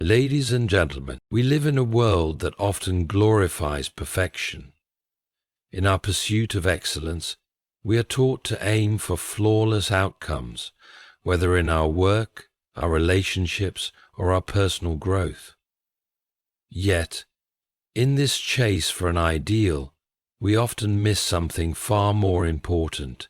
Ladies and gentlemen, we live in a world that often glorifies perfection. In our pursuit of excellence, we are taught to aim for flawless outcomes, whether in our work, our relationships, or our personal growth. Yet, in this chase for an ideal, we often miss something far more important: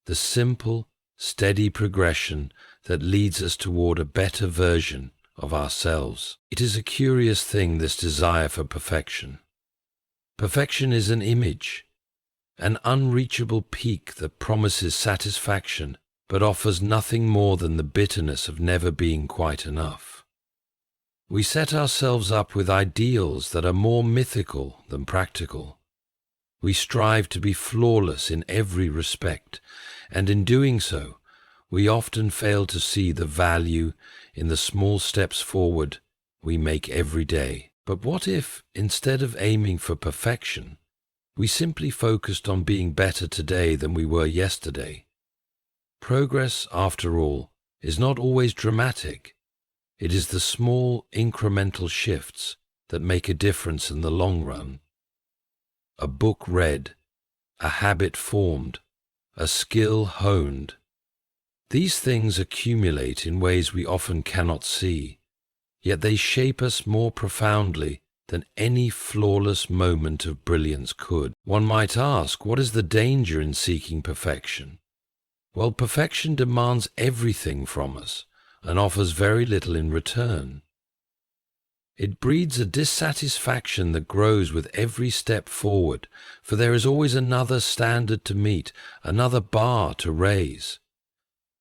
the simple, steady progression that leads us toward a better version of ourselves. It is a curious thing, this desire for perfection. Perfection is an image, an unreachable peak that promises satisfaction but offers nothing more than the bitterness of never being quite enough. We set ourselves up with ideals that are more mythical than practical. We strive to be flawless in every respect, and in doing so, we often fail to see the value in the small steps forward we make every day. But what if, instead of aiming for perfection, we simply focused on being better today than we were yesterday? Progress, after all, is not always dramatic. It is the small, incremental shifts that make a difference in the long run. A book read, a habit formed, a skill honed. These things accumulate in ways we often cannot see, yet they shape us more profoundly than any flawless moment of brilliance could. One might ask, what is the danger in seeking perfection? Well, perfection demands everything from us and offers very little in return. It breeds a dissatisfaction that grows with every step forward, for there is always another standard to meet, another bar to raise.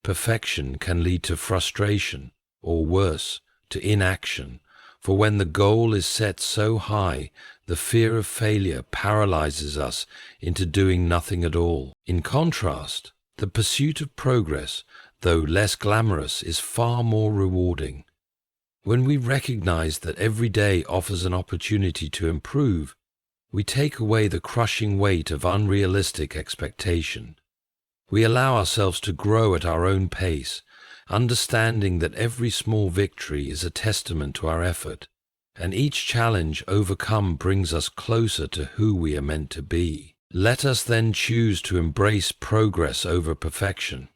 Perfection can lead to frustration, or worse, to inaction, for when the goal is set so high, the fear of failure paralyzes us into doing nothing at all. In contrast, the pursuit of progress, though less glamorous, is far more rewarding. When we recognize that every day offers an opportunity to improve, we take away the crushing weight of unrealistic expectation. We allow ourselves to grow at our own pace, understanding that every small victory is a testament to our effort, and each challenge overcome brings us closer to who we are meant to be. Let us then choose to embrace progress over perfection.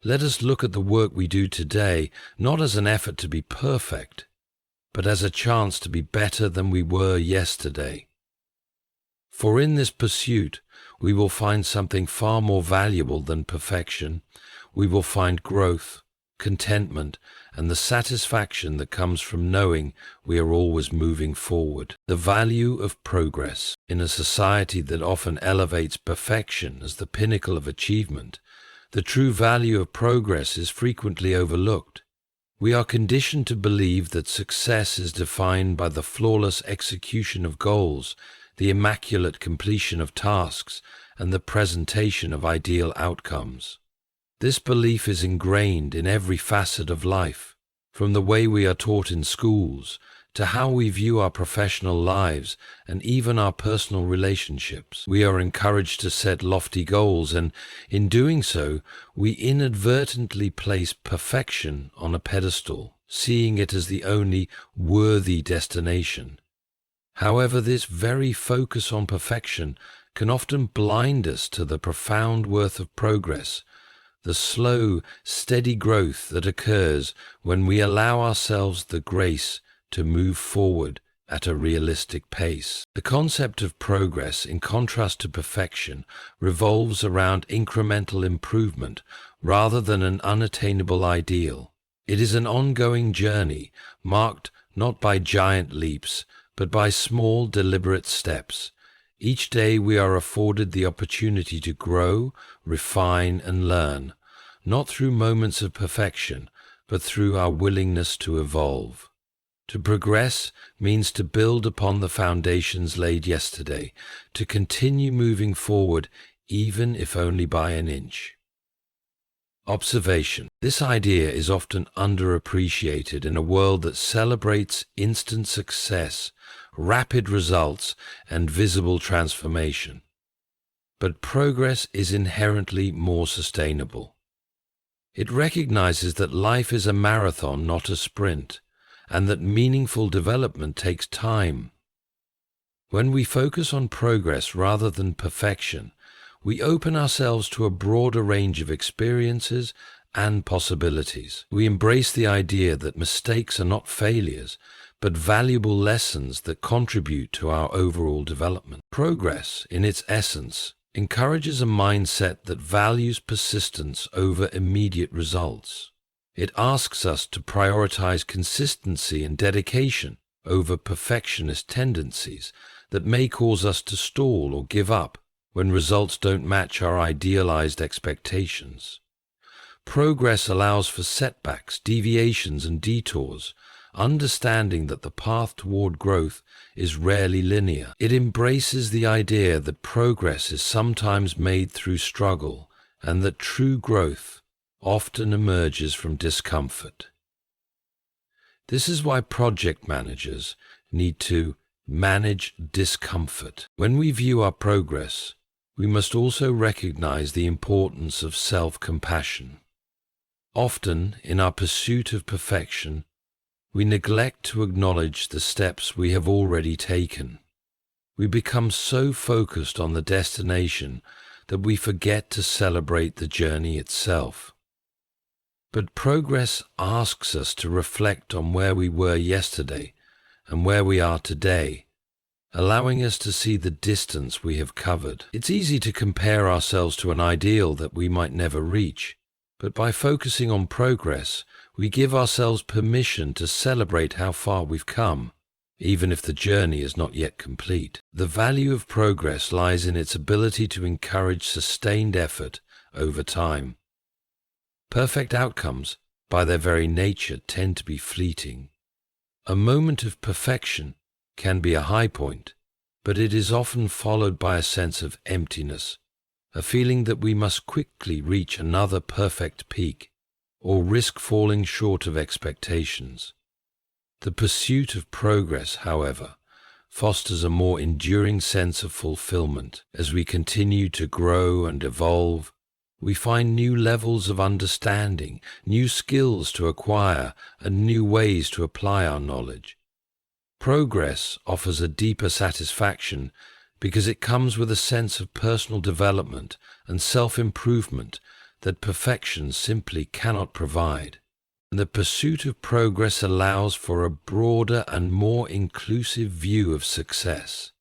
Let us look at the work we do today not as an effort to be perfect, but as a chance to be better than we were yesterday. For in this pursuit, we will find something far more valuable than perfection. We will find growth, contentment, and the satisfaction that comes from knowing we are always moving forward. The value of progress. In a society that often elevates perfection as the pinnacle of achievement, the true value of progress is frequently overlooked. We are conditioned to believe that success is defined by the flawless execution of goals, the immaculate completion of tasks, and the presentation of ideal outcomes. This belief is ingrained in every facet of life, from the way we are taught in schools to how we view our professional lives and even our personal relationships. We are encouraged to set lofty goals, and in doing so, we inadvertently place perfection on a pedestal, seeing it as the only worthy destination. However, this very focus on perfection can often blind us to the profound worth of progress, the slow, steady growth that occurs when we allow ourselves the grace to move forward at a realistic pace. The concept of progress, in contrast to perfection, revolves around incremental improvement rather than an unattainable ideal. It is an ongoing journey marked not by giant leaps, but by small, deliberate steps. Each day we are afforded the opportunity to grow, refine, and learn, not through moments of perfection, but through our willingness to evolve. To progress means to build upon the foundations laid yesterday, to continue moving forward even if only by an inch. Observation. This idea is often underappreciated in a world that celebrates instant success, rapid results, and visible transformation. But progress is inherently more sustainable. It recognizes that life is a marathon, not a sprint, and that meaningful development takes time. When we focus on progress rather than perfection, we open ourselves to a broader range of experiences and possibilities. We embrace the idea that mistakes are not failures, but valuable lessons that contribute to our overall development. Progress, in its essence, encourages a mindset that values persistence over immediate results. It asks us to prioritize consistency and dedication over perfectionist tendencies that may cause us to stall or give up when results don't match our idealized expectations. Progress allows for setbacks, deviations, and detours, understanding that the path toward growth is rarely linear. It embraces the idea that progress is sometimes made through struggle and that true growth often emerges from discomfort. This is why project managers need to manage discomfort. When we view our progress, we must also recognize the importance of self-compassion. Often, in our pursuit of perfection, we neglect to acknowledge the steps we have already taken. We become so focused on the destination that we forget to celebrate the journey itself. But progress asks us to reflect on where we were yesterday and where we are today, allowing us to see the distance we have covered. It's easy to compare ourselves to an ideal that we might never reach, but by focusing on progress, we give ourselves permission to celebrate how far we've come, even if the journey is not yet complete. The value of progress lies in its ability to encourage sustained effort over time. Perfect outcomes, by their very nature, tend to be fleeting. A moment of perfection can be a high point, but it is often followed by a sense of emptiness, a feeling that we must quickly reach another perfect peak, or risk falling short of expectations. The pursuit of progress, however, fosters a more enduring sense of fulfillment. As we continue to grow and evolve, we find new levels of understanding, new skills to acquire, and new ways to apply our knowledge. Progress offers a deeper satisfaction because it comes with a sense of personal development and self-improvement that perfection simply cannot provide. The pursuit of progress allows for a broader and more inclusive view of success.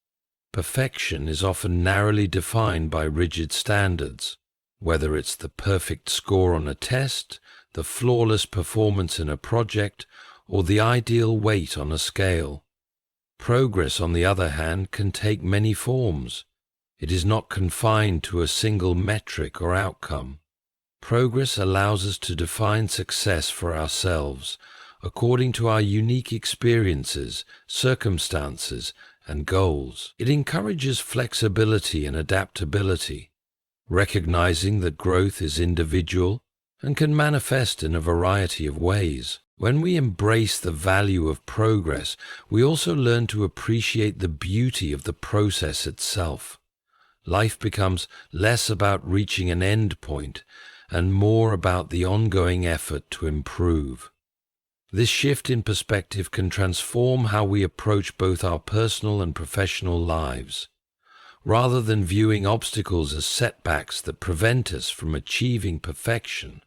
Perfection is often narrowly defined by rigid standards, whether it's the perfect score on a test, the flawless performance in a project, or the ideal weight on a scale. Progress, on the other hand, can take many forms. It is not confined to a single metric or outcome. Progress allows us to define success for ourselves according to our unique experiences, circumstances, and goals. It encourages flexibility and adaptability, recognizing that growth is individual and can manifest in a variety of ways. When we embrace the value of progress, we also learn to appreciate the beauty of the process itself. Life becomes less about reaching an end point and more about the ongoing effort to improve. This shift in perspective can transform how we approach both our personal and professional lives. Rather than viewing obstacles as setbacks that prevent us from achieving perfection,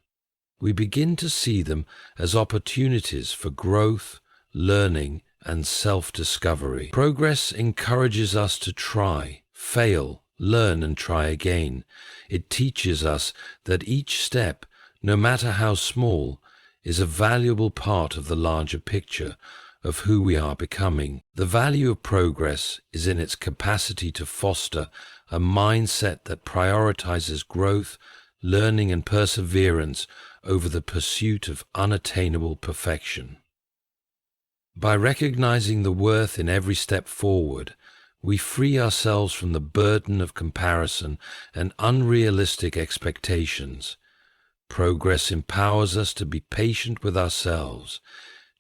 we begin to see them as opportunities for growth, learning, and self-discovery. Progress encourages us to try, fail, learn, and try again. It teaches us that each step, no matter how small, is a valuable part of the larger picture of who we are becoming. The value of progress is in its capacity to foster a mindset that prioritizes growth, learning, and perseverance over the pursuit of unattainable perfection. By recognizing the worth in every step forward, we free ourselves from the burden of comparison and unrealistic expectations. Progress empowers us to be patient with ourselves,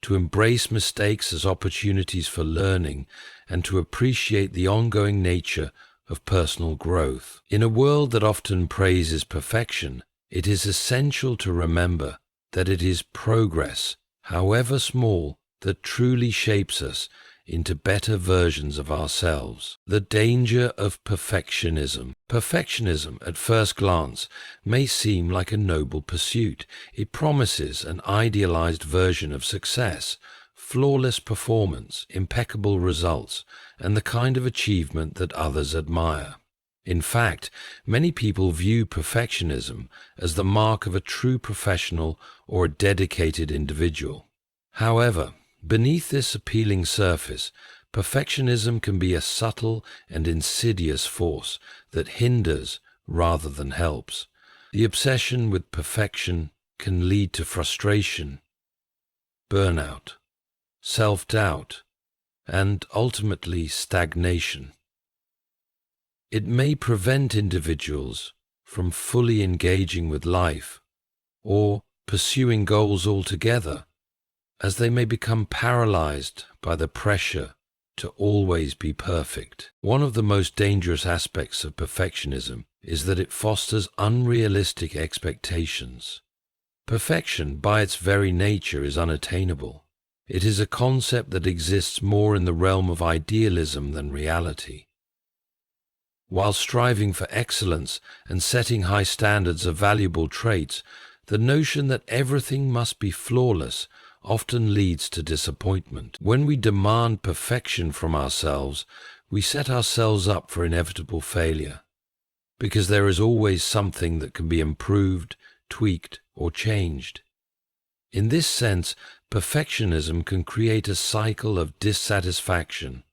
to embrace mistakes as opportunities for learning, and to appreciate the ongoing nature of personal growth. In a world that often praises perfection, it is essential to remember that it is progress, however small, that truly shapes us into better versions of ourselves. The danger of perfectionism. Perfectionism, at first glance, may seem like a noble pursuit. It promises an idealized version of success, flawless performance, impeccable results, and the kind of achievement that others admire. In fact, many people view perfectionism as the mark of a true professional or a dedicated individual. However, beneath this appealing surface, perfectionism can be a subtle and insidious force that hinders rather than helps. The obsession with perfection can lead to frustration, burnout, self-doubt, and ultimately stagnation. It may prevent individuals from fully engaging with life or pursuing goals altogether, as they may become paralyzed by the pressure to always be perfect. One of the most dangerous aspects of perfectionism is that it fosters unrealistic expectations. Perfection, by its very nature, is unattainable. It is a concept that exists more in the realm of idealism than reality. While striving for excellence and setting high standards are valuable traits, the notion that everything must be flawless often leads to disappointment. When we demand perfection from ourselves, we set ourselves up for inevitable failure, because there is always something that can be improved, tweaked, or changed. In this sense, perfectionism can create a cycle of dissatisfaction,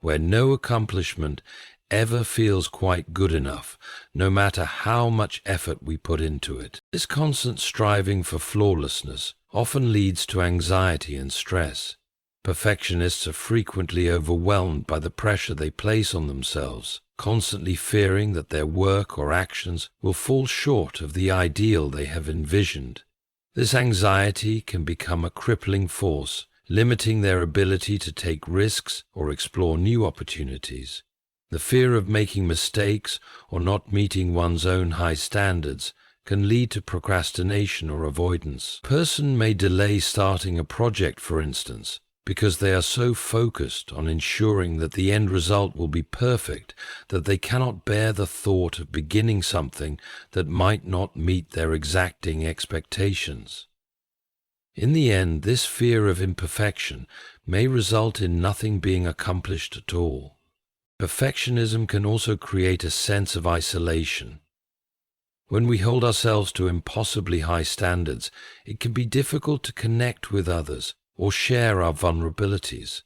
where no accomplishment ever feels quite good enough, no matter how much effort we put into it. This constant striving for flawlessness often leads to anxiety and stress. Perfectionists are frequently overwhelmed by the pressure they place on themselves, constantly fearing that their work or actions will fall short of the ideal they have envisioned. This anxiety can become a crippling force, limiting their ability to take risks or explore new opportunities. The fear of making mistakes or not meeting one's own high standards can lead to procrastination or avoidance. A person may delay starting a project, for instance, because they are so focused on ensuring that the end result will be perfect that they cannot bear the thought of beginning something that might not meet their exacting expectations. In the end, this fear of imperfection may result in nothing being accomplished at all. Perfectionism can also create a sense of isolation. When we hold ourselves to impossibly high standards, it can be difficult to connect with others or share our vulnerabilities.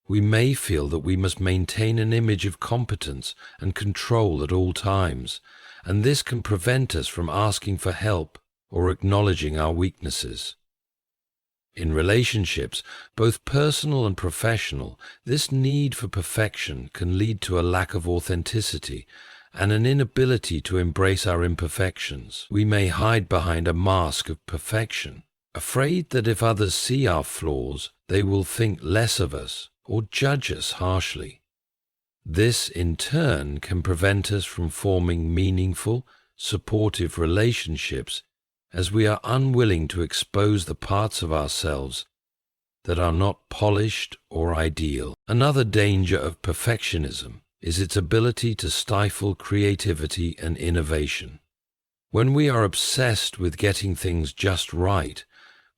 We may feel that we must maintain an image of competence and control at all times, and this can prevent us from asking for help or acknowledging our weaknesses. In relationships, both personal and professional, this need for perfection can lead to a lack of authenticity and an inability to embrace our imperfections. We may hide behind a mask of perfection, afraid that if others see our flaws, they will think less of us or judge us harshly. This, in turn, can prevent us from forming meaningful, supportive relationships, as we are unwilling to expose the parts of ourselves that are not polished or ideal. Another danger of perfectionism is its ability to stifle creativity and innovation. When we are obsessed with getting things just right,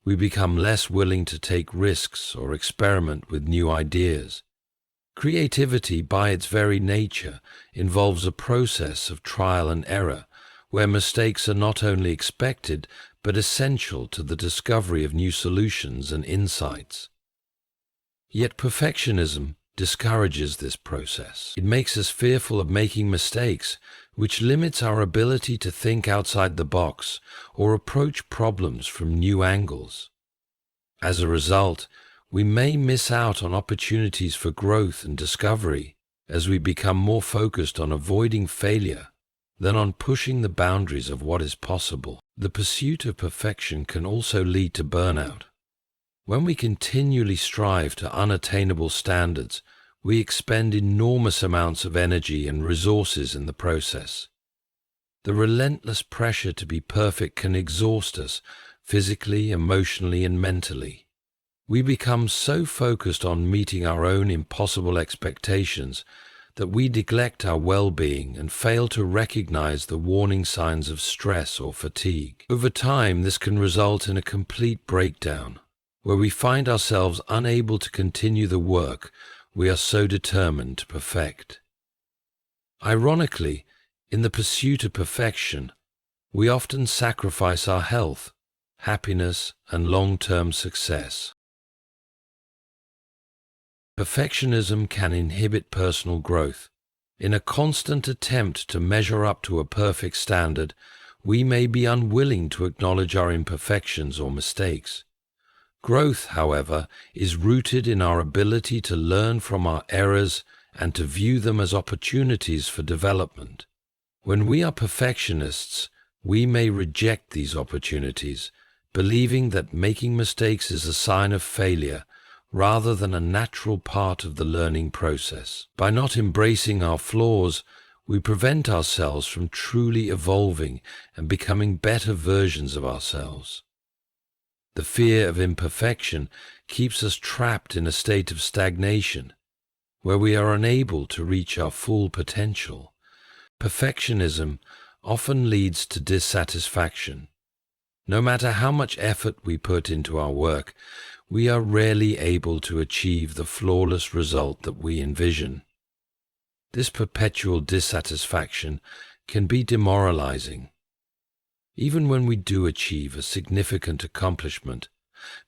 we become less willing to take risks or experiment with new ideas. Creativity, by its very nature, involves a process of trial and error, where mistakes are not only expected, but essential to the discovery of new solutions and insights. Yet perfectionism discourages this process. It makes us fearful of making mistakes, which limits our ability to think outside the box or approach problems from new angles. As a result, we may miss out on opportunities for growth and discovery as we become more focused on avoiding failure than on pushing the boundaries of what is possible. The pursuit of perfection can also lead to burnout. When we continually strive to unattainable standards, we expend enormous amounts of energy and resources in the process. The relentless pressure to be perfect can exhaust us physically, emotionally, and mentally. We become so focused on meeting our own impossible expectations that we neglect our well-being and fail to recognize the warning signs of stress or fatigue. Over time, this can result in a complete breakdown, where we find ourselves unable to continue the work we are so determined to perfect. Ironically, in the pursuit of perfection, we often sacrifice our health, happiness, and long-term success. Perfectionism can inhibit personal growth. In a constant attempt to measure up to a perfect standard, we may be unwilling to acknowledge our imperfections or mistakes. Growth, however, is rooted in our ability to learn from our errors and to view them as opportunities for development. When we are perfectionists, we may reject these opportunities, believing that making mistakes is a sign of failure rather than a natural part of the learning process. By not embracing our flaws, we prevent ourselves from truly evolving and becoming better versions of ourselves. The fear of imperfection keeps us trapped in a state of stagnation, where we are unable to reach our full potential. Perfectionism often leads to dissatisfaction. No matter how much effort we put into our work, we are rarely able to achieve the flawless result that we envision. This perpetual dissatisfaction can be demoralizing. Even when we do achieve a significant accomplishment,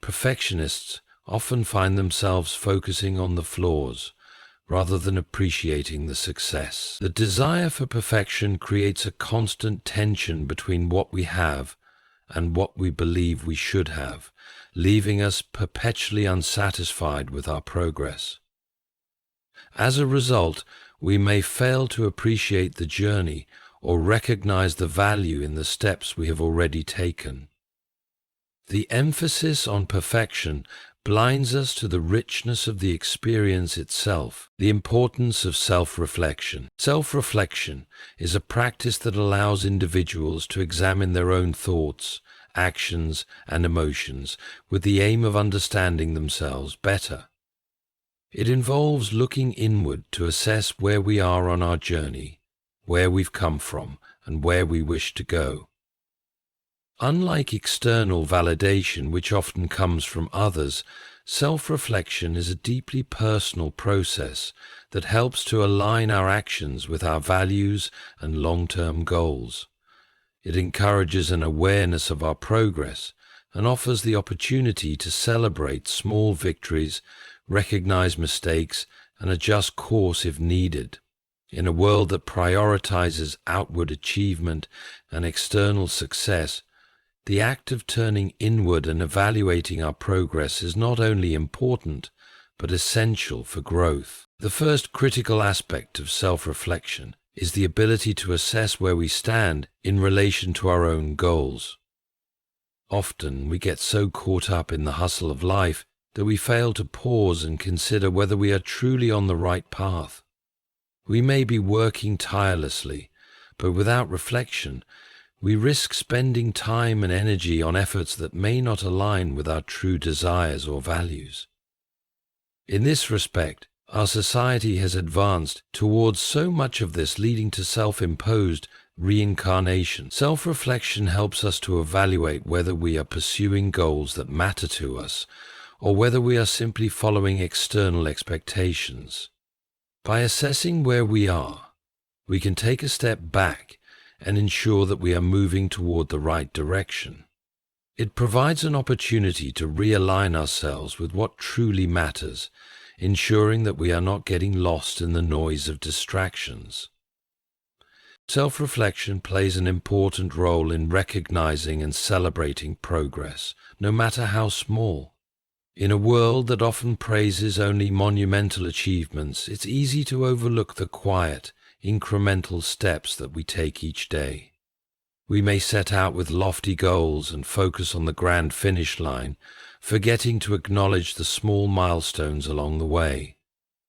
perfectionists often find themselves focusing on the flaws rather than appreciating the success. The desire for perfection creates a constant tension between what we have and what we believe we should have, leaving us perpetually unsatisfied with our progress. As a result, we may fail to appreciate the journey or recognize the value in the steps we have already taken. The emphasis on perfection blinds us to the richness of the experience itself, the importance of self-reflection. Self-reflection is a practice that allows individuals to examine their own thoughts, actions, and emotions with the aim of understanding themselves better. It involves looking inward to assess where we are on our journey, where we've come from, and where we wish to go. Unlike external validation, which often comes from others, self-reflection is a deeply personal process that helps to align our actions with our values and long-term goals. It encourages an awareness of our progress and offers the opportunity to celebrate small victories, recognize mistakes, and adjust course if needed. In a world that prioritizes outward achievement and external success, the act of turning inward and evaluating our progress is not only important, but essential for growth. The first critical aspect of self-reflection is the ability to assess where we stand in relation to our own goals. Often we get so caught up in the hustle of life that we fail to pause and consider whether we are truly on the right path. We may be working tirelessly, but without reflection, we risk spending time and energy on efforts that may not align with our true desires or values. In this respect, our society has advanced towards so much of this, leading to self-imposed reincarnation. Self-reflection helps us to evaluate whether we are pursuing goals that matter to us, or whether we are simply following external expectations. By assessing where we are, we can take a step back and ensure that we are moving toward the right direction. It provides an opportunity to realign ourselves with what truly matters, ensuring that we are not getting lost in the noise of distractions. Self-reflection plays an important role in recognizing and celebrating progress, no matter how small. In a world that often praises only monumental achievements, it's easy to overlook the quiet, incremental steps that we take each day. We may set out with lofty goals and focus on the grand finish line, forgetting to acknowledge the small milestones along the way.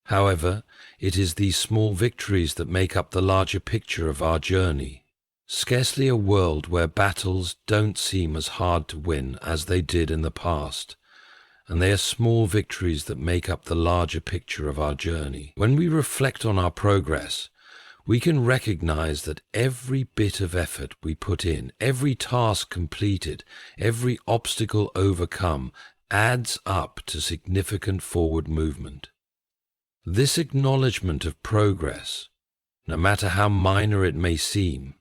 However, it is these small victories that make up the larger picture of our journey. Scarcely a world where battles don't seem as hard to win as they did in the past, and they are small victories that make up the larger picture of our journey. When we reflect on our progress, we can recognize that every bit of effort we put in, every task completed, every obstacle overcome adds up to significant forward movement. This acknowledgement of progress, no matter how minor it may seem,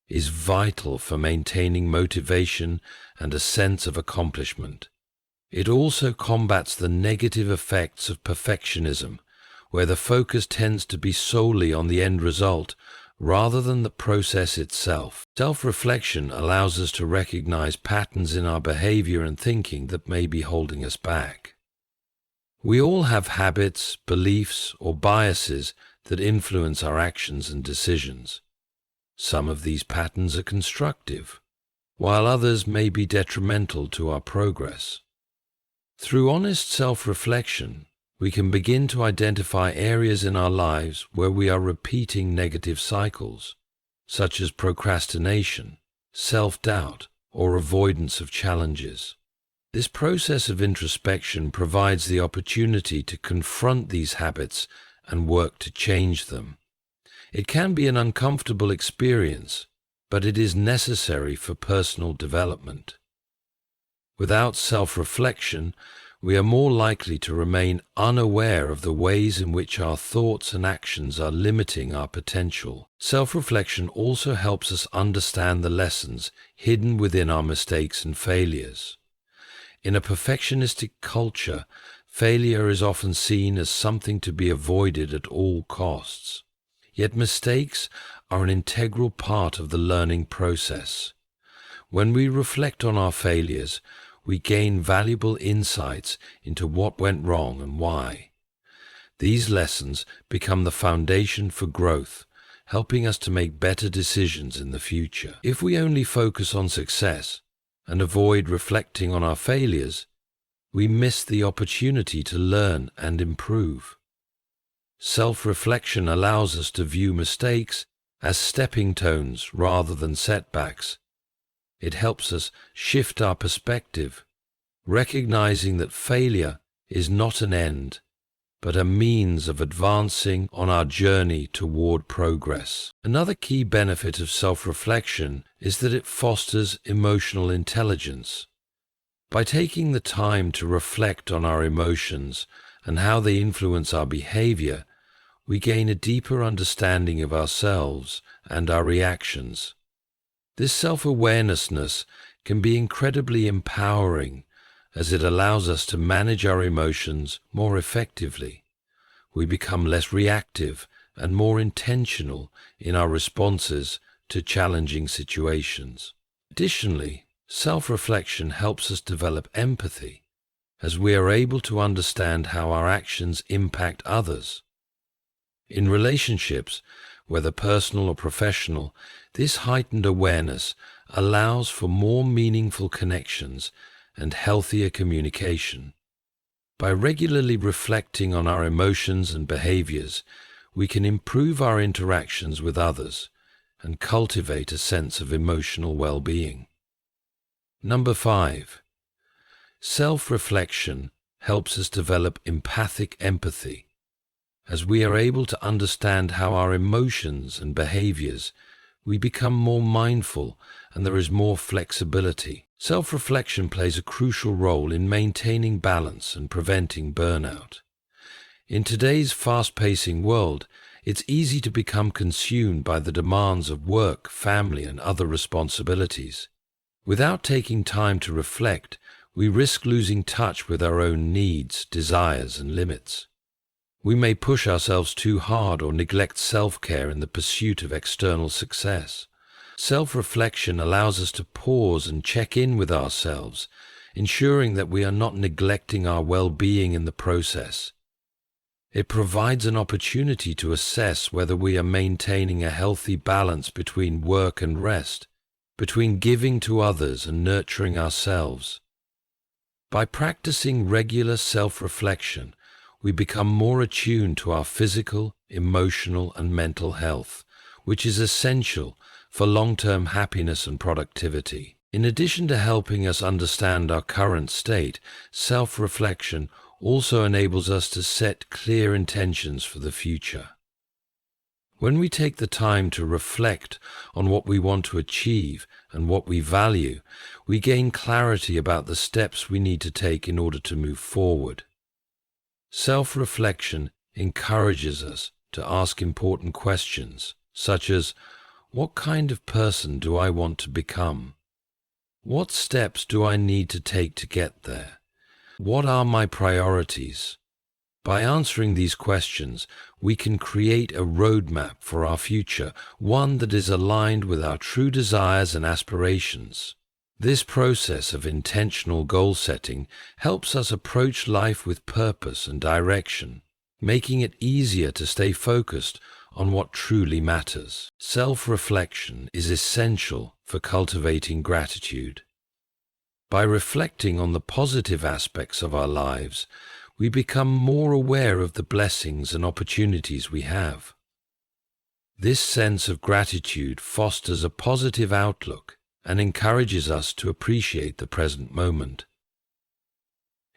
is vital for maintaining motivation and a sense of accomplishment. It also combats the negative effects of perfectionism, where the focus tends to be solely on the end result rather than the process itself. Self-reflection allows us to recognize patterns in our behavior and thinking that may be holding us back. We all have habits, beliefs, or biases that influence our actions and decisions. Some of these patterns are constructive, while others may be detrimental to our progress. Through honest self-reflection, we can begin to identify areas in our lives where we are repeating negative cycles, such as procrastination, self-doubt, or avoidance of challenges. This process of introspection provides the opportunity to confront these habits and work to change them. It can be an uncomfortable experience, but it is necessary for personal development. Without self-reflection, we are more likely to remain unaware of the ways in which our thoughts and actions are limiting our potential. Self-reflection also helps us understand the lessons hidden within our mistakes and failures. In a perfectionistic culture, failure is often seen as something to be avoided at all costs. Yet mistakes are an integral part of the learning process. When we reflect on our failures, we gain valuable insights into what went wrong and why. These lessons become the foundation for growth, helping us to make better decisions in the future. If we only focus on success and avoid reflecting on our failures, we miss the opportunity to learn and improve. Self-reflection allows us to view mistakes as stepping stones rather than setbacks. It helps us shift our perspective, recognizing that failure is not an end, but a means of advancing on our journey toward progress. Another key benefit of self-reflection is that it fosters emotional intelligence. By taking the time to reflect on our emotions and how they influence our behavior, we gain a deeper understanding of ourselves and our reactions. This self-awareness can be incredibly empowering as it allows us to manage our emotions more effectively. We become less reactive and more intentional in our responses to challenging situations. Additionally, self-reflection helps us develop empathy, as we are able to understand how our actions impact others. In relationships, whether personal or professional, this heightened awareness allows for more meaningful connections and healthier communication. By regularly reflecting on our emotions and behaviors, we can improve our interactions with others and cultivate a sense of emotional well-being. Number 5. Self-reflection helps us develop empathic empathy. As we are able to understand how our emotions and behaviors, we become more mindful and there is more flexibility. Self-reflection plays a crucial role in maintaining balance and preventing burnout. In today's fast-pacing world, it's easy to become consumed by the demands of work, family, and other responsibilities. Without taking time to reflect, we risk losing touch with our own needs, desires, and limits. We may push ourselves too hard or neglect self-care in the pursuit of external success. Self-reflection allows us to pause and check in with ourselves, ensuring that we are not neglecting our well-being in the process. It provides an opportunity to assess whether we are maintaining a healthy balance between work and rest, between giving to others and nurturing ourselves. By practicing regular self-reflection, we become more attuned to our physical, emotional, and mental health, which is essential for long-term happiness and productivity. In addition to helping us understand our current state, self-reflection also enables us to set clear intentions for the future. When we take the time to reflect on what we want to achieve and what we value, we gain clarity about the steps we need to take in order to move forward. Self-reflection encourages us to ask important questions, such as, what kind of person do I want to become? What steps do I need to take to get there? What are my priorities? By answering these questions, we can create a roadmap for our future, one that is aligned with our true desires and aspirations. This process of intentional goal setting helps us approach life with purpose and direction, making it easier to stay focused on what truly matters. Self-reflection is essential for cultivating gratitude. By reflecting on the positive aspects of our lives, we become more aware of the blessings and opportunities we have. This sense of gratitude fosters a positive outlook and encourages us to appreciate the present moment.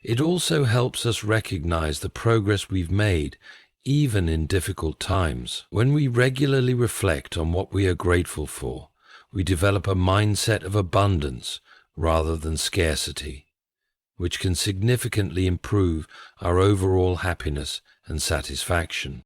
It also helps us recognize the progress we've made, even in difficult times. When we regularly reflect on what we are grateful for, we develop a mindset of abundance rather than scarcity, which can significantly improve our overall happiness and satisfaction.